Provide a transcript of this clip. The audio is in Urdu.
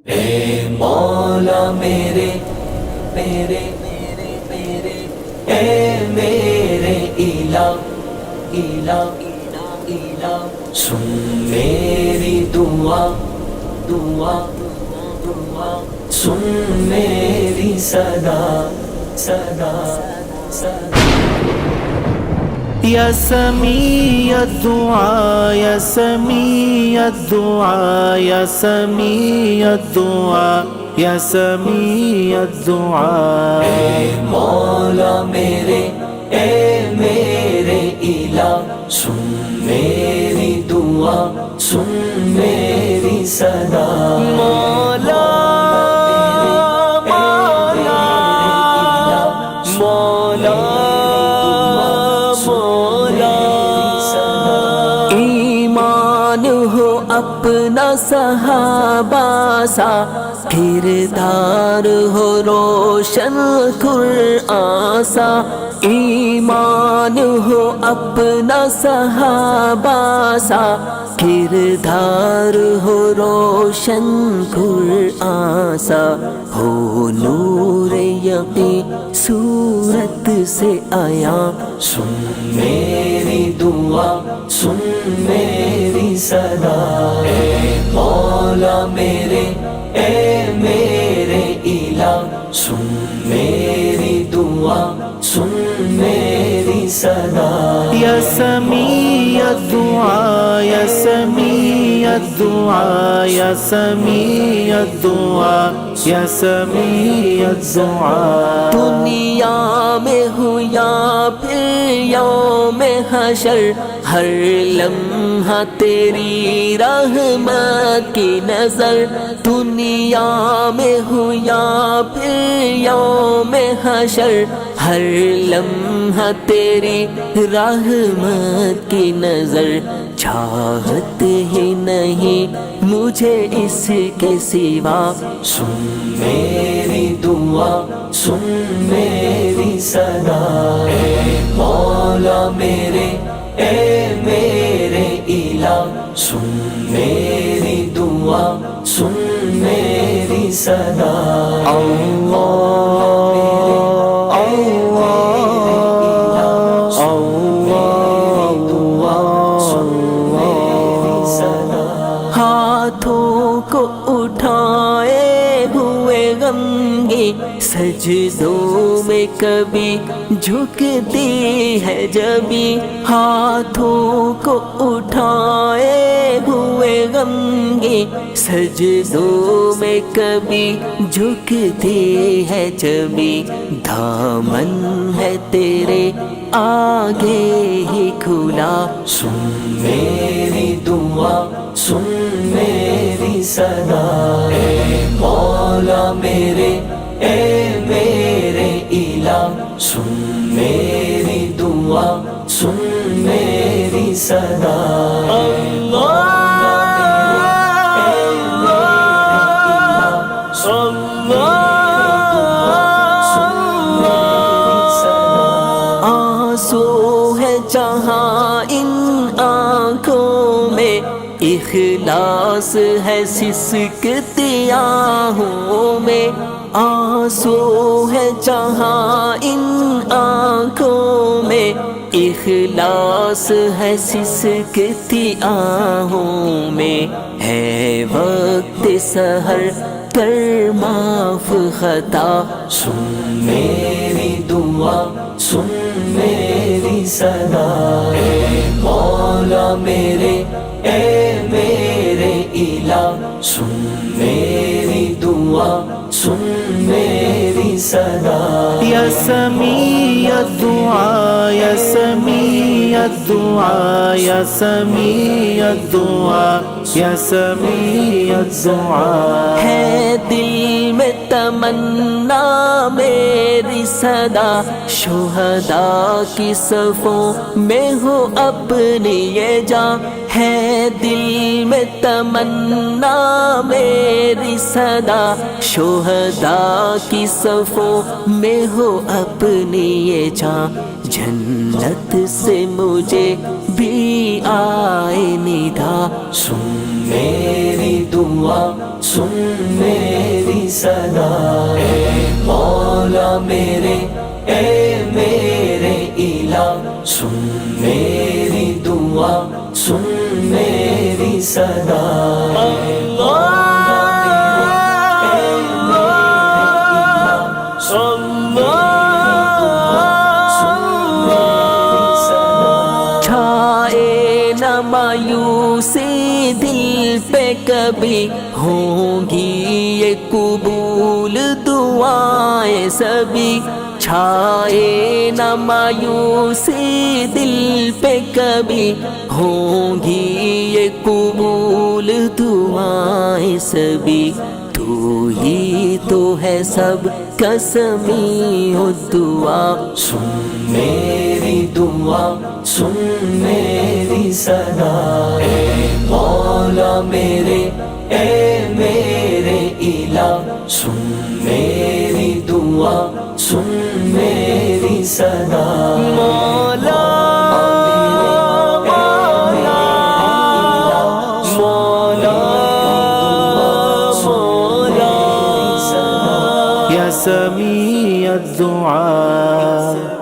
اے مولا میرے میرے میرے میرے اے میرے الہ الہ الہ سن میری دعا دعا دعا سن میری صدا صدا صدا یا سمیع الدعاء یا سمیع الدعاء یا سمیع الدعاء یا سمیع الدعاء اے مولا میرے اے میرے الہ سن میری دعا سن میری صدا مولا مولا مولا ایمان ہو اپنا صحابہ سا کردار ہو روشن قرآن سا ایمان ہو اپنا صحابہ سا کردار ہو روشن قرآن سا ہو نور یقین صورت سے آیا سن میری دعا سن میری صدا اے مولا میرے اے میرے الہ سن میری دعا سن میری صدا یا سمیع الدعاء یا سمیع الدعاء یا سمیع الدعاء یا سمیع الدعاء دنیا میں ہو یا پھر یوم حشر ہر لمحہ تیری رحمت کی نظر دنیا میں ہو یا پھر یوم حشر ہر لمحہ تیری رحمت کی نظر چاہت ہی نہیں مجھے اس کے سوا سن میری دعا سن میری صدا اے مولا میرے اے میرے الہ سن میری دعا سن میری صدا ہاتھوں کو اٹھائے ہوئے غمگین سجدوں میں کبھی جھکتی ہے جبھی ہاتھوں کو اٹھائے ہوئے غمگین سجدوں میں کبھی جھکتی ہے جبھی دامن ہے تیرے آگے ہی کھلا سن میری دعا سن میری صدا اے مولا میرے اے میرے الہ سن میری دعا سن میری صدا آنسو ہے جہاں ان آنکھوں میں اخلاص ہے سسکتی آہوں میں آنسو ہے جہاں ان آنکھوں میں اخلاص ہے سسکتی آہوں میں ہے وقت سحر کر معاف خطا سن میری دعا سن میری صدا اے مولا میرے اے میرے الہ سن میری دعا سن میری صدا یا سمیع الدعاء یا سمیع الدعاء یا سمیع الدعاء یا سمیع الدعاء ہے دل میں تمنا میری صدا شہداء کی صفوں میں ہو اپنی یہ جاں ہے دل میں تمنا میری صدا شہداء کی صفوں میں ہو اپنی یہ جاں جنت سے مجھے بھی آئے ندا سن میری دعا سن میری صدا اے مولا میرے اے میرے الہ سن میری دعا سن میری صدا چھائے نہ مایوسی دل پہ کبھی ہوں گی یہ قبول دعائیں سبھی چھائے نہ مایوسی دل پہ کبھی ہوں گی یہ قبول دعائیں سبھی تو ہی تو ہے سب کا سمیع الدعا سن میری دعا سن میری صدا اے مولا میرے اے میرے الہ سن میری دعا سن میری صدا مولا یا سمیع الدعا